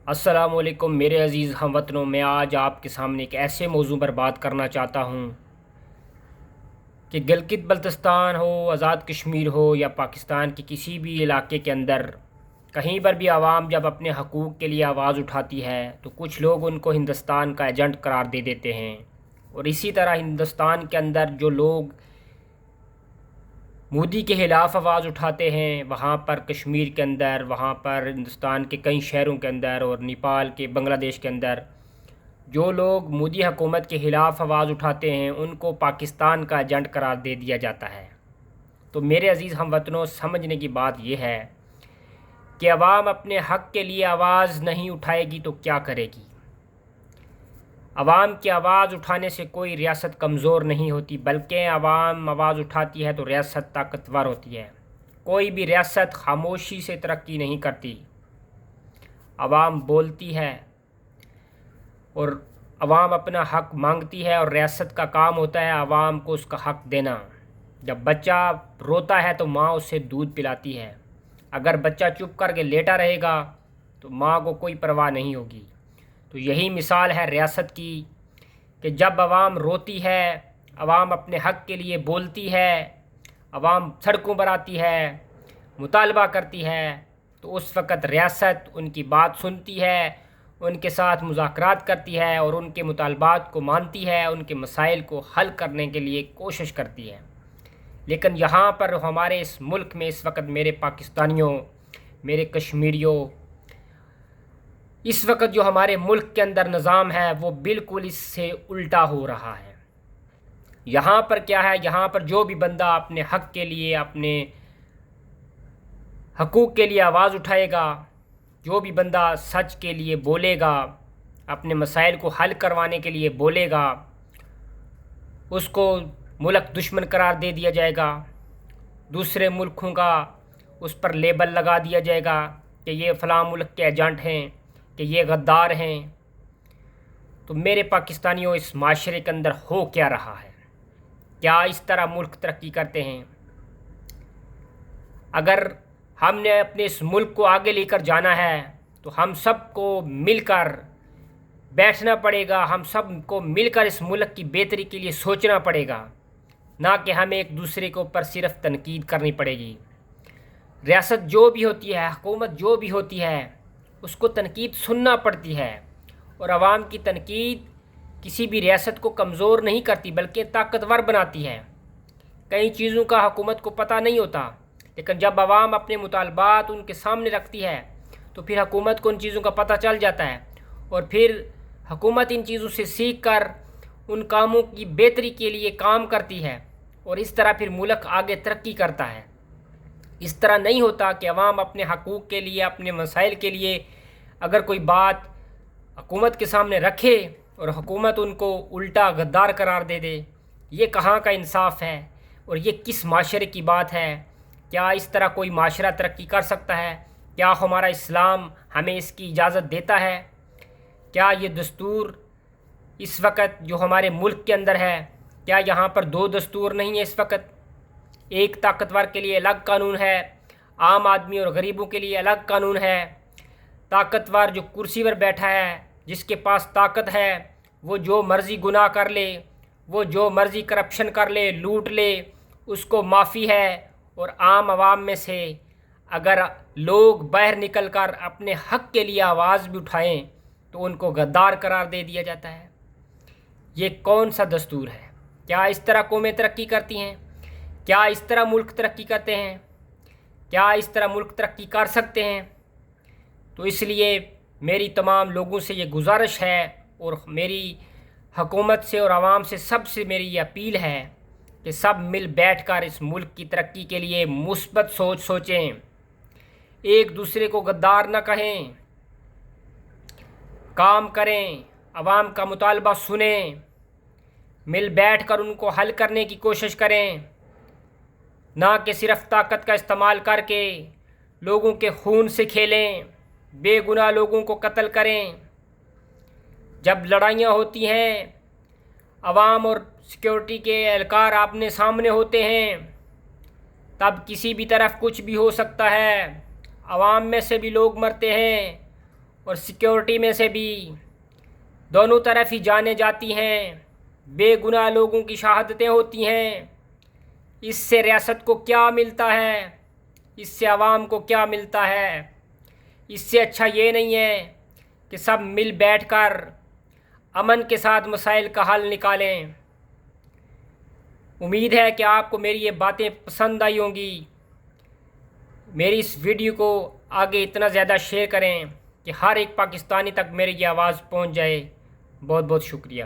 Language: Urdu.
السلام علیکم میرے عزیز ہم وطنوں، میں آج آپ کے سامنے ایک ایسے موضوع پر بات کرنا چاہتا ہوں کہ گلگت بلتستان ہو، آزاد کشمیر ہو یا پاکستان کے کسی بھی علاقے کے اندر کہیں پر بھی عوام جب اپنے حقوق کے لیے آواز اٹھاتی ہے تو کچھ لوگ ان کو ہندوستان کا ایجنٹ قرار دے دیتے ہیں، اور اسی طرح ہندوستان کے اندر جو لوگ مودی کے خلاف آواز اٹھاتے ہیں، وہاں پر کشمیر کے اندر، وہاں پر ہندوستان کے کئی شہروں کے اندر اور نیپال کے بنگلہ دیش کے اندر جو لوگ مودی حکومت کے خلاف آواز اٹھاتے ہیں ان کو پاکستان کا ایجنٹ قرار دے دیا جاتا ہے۔ تو میرے عزیز ہم وطنوں، سمجھنے کی بات یہ ہے کہ عوام اپنے حق کے لیے آواز نہیں اٹھائے گی تو کیا کرے گی؟ عوام کی آواز اٹھانے سے کوئی ریاست کمزور نہیں ہوتی، بلکہ عوام آواز اٹھاتی ہے تو ریاست طاقتور ہوتی ہے۔ کوئی بھی ریاست خاموشی سے ترقی نہیں کرتی، عوام بولتی ہے اور عوام اپنا حق مانگتی ہے، اور ریاست کا کام ہوتا ہے عوام کو اس کا حق دینا۔ جب بچہ روتا ہے تو ماں اسے دودھ پلاتی ہے، اگر بچہ چپ کر کے لیٹا رہے گا تو ماں کو کوئی پرواہ نہیں ہوگی۔ تو یہی مثال ہے ریاست کی کہ جب عوام روتی ہے، عوام اپنے حق کے لیے بولتی ہے، عوام سڑکوں پر آتی ہے، مطالبہ کرتی ہے، تو اس وقت ریاست ان کی بات سنتی ہے، ان کے ساتھ مذاکرات کرتی ہے اور ان کے مطالبات کو مانتی ہے، ان کے مسائل کو حل کرنے کے لیے کوشش کرتی ہے۔ لیکن یہاں پر ہمارے اس ملک میں اس وقت میرے پاکستانیوں، میرے کشمیریوں، اس وقت جو ہمارے ملک کے اندر نظام ہے وہ بالکل اس سے الٹا ہو رہا ہے۔ یہاں پر کیا ہے؟ یہاں پر جو بھی بندہ اپنے حق کے لیے، اپنے حقوق کے لیے آواز اٹھائے گا، جو بھی بندہ سچ کے لیے بولے گا، اپنے مسائل کو حل کروانے کے لیے بولے گا، اس کو ملک دشمن قرار دے دیا جائے گا، دوسرے ملکوں کا اس پر لیبل لگا دیا جائے گا کہ یہ فلاں ملک کے ایجنٹ ہیں، کہ یہ غدار ہیں۔ تو میرے پاکستانیوں، اس معاشرے کے اندر ہو کیا رہا ہے؟ کیا اس طرح ملک ترقی کرتے ہیں؟ اگر ہم نے اپنے اس ملک کو آگے لے کر جانا ہے تو ہم سب کو مل کر بیٹھنا پڑے گا، ہم سب کو مل کر اس ملک کی بہتری کے لیے سوچنا پڑے گا، نہ کہ ہمیں ایک دوسرے کے اوپر صرف تنقید کرنی پڑے گی۔ ریاست جو بھی ہوتی ہے، حکومت جو بھی ہوتی ہے، اس کو تنقید سننا پڑتی ہے، اور عوام کی تنقید کسی بھی ریاست کو کمزور نہیں کرتی بلکہ طاقتور بناتی ہے۔ کئی چیزوں کا حکومت کو پتہ نہیں ہوتا، لیکن جب عوام اپنے مطالبات ان کے سامنے رکھتی ہے تو پھر حکومت کو ان چیزوں کا پتہ چل جاتا ہے، اور پھر حکومت ان چیزوں سے سیکھ کر ان کاموں کی بہتری کے لیے کام کرتی ہے، اور اس طرح پھر ملک آگے ترقی کرتا ہے۔ اس طرح نہیں ہوتا کہ عوام اپنے حقوق کے لیے، اپنے مسائل کے لیے اگر کوئی بات حکومت کے سامنے رکھے اور حکومت ان کو الٹا غدار قرار دے دے۔ یہ کہاں کا انصاف ہے اور یہ کس معاشرے کی بات ہے؟ کیا اس طرح کوئی معاشرہ ترقی کر سکتا ہے؟ کیا ہمارا اسلام ہمیں اس کی اجازت دیتا ہے؟ کیا یہ دستور اس وقت جو ہمارے ملک کے اندر ہے، کیا یہاں پر دو دستور نہیں ہے اس وقت؟ ایک طاقتور کے لیے الگ قانون ہے، عام آدمی اور غریبوں کے لیے الگ قانون ہے۔ طاقتور جو کرسی پر بیٹھا ہے، جس کے پاس طاقت ہے، وہ جو مرضی گناہ کر لے، وہ جو مرضی کرپشن کر لے، لوٹ لے، اس کو معافی ہے، اور عام عوام میں سے اگر لوگ باہر نکل کر اپنے حق کے لیے آواز بھی اٹھائیں تو ان کو غدار قرار دے دیا جاتا ہے۔ یہ کون سا دستور ہے؟ کیا اس طرح قومیں ترقی کرتی ہیں؟ کیا اس طرح ملک ترقی کرتے ہیں؟ کیا اس طرح ملک ترقی کر سکتے ہیں؟ تو اس لیے میری تمام لوگوں سے یہ گزارش ہے، اور میری حکومت سے اور عوام سے سب سے میری یہ اپیل ہے کہ سب مل بیٹھ کر اس ملک کی ترقی کے لیے مثبت سوچ سوچیں، ایک دوسرے کو غدار نہ کہیں، کام کریں، عوام کا مطالبہ سنیں، مل بیٹھ کر ان کو حل کرنے کی کوشش کریں، نہ کہ صرف طاقت کا استعمال کر کے لوگوں کے خون سے کھیلیں، بے گناہ لوگوں کو قتل کریں۔ جب لڑائیاں ہوتی ہیں، عوام اور سیکیورٹی کے اہلکار آپنے سامنے ہوتے ہیں، تب کسی بھی طرف کچھ بھی ہو سکتا ہے، عوام میں سے بھی لوگ مرتے ہیں، اور سیکیورٹی میں سے بھی دونوں طرف ہی جانیں جاتی ہیں، بے گناہ لوگوں کی شہادتیں ہوتی ہیں۔ اس سے ریاست کو کیا ملتا ہے؟ اس سے عوام کو کیا ملتا ہے؟ اس سے اچھا یہ نہیں ہے کہ سب مل بیٹھ کر امن کے ساتھ مسائل کا حل نکالیں۔ امید ہے کہ آپ کو میری یہ باتیں پسند آئی ہوں گی۔ میری اس ویڈیو کو آگے اتنا زیادہ شیئر کریں کہ ہر ایک پاکستانی تک میری یہ آواز پہنچ جائے۔ بہت بہت شکریہ۔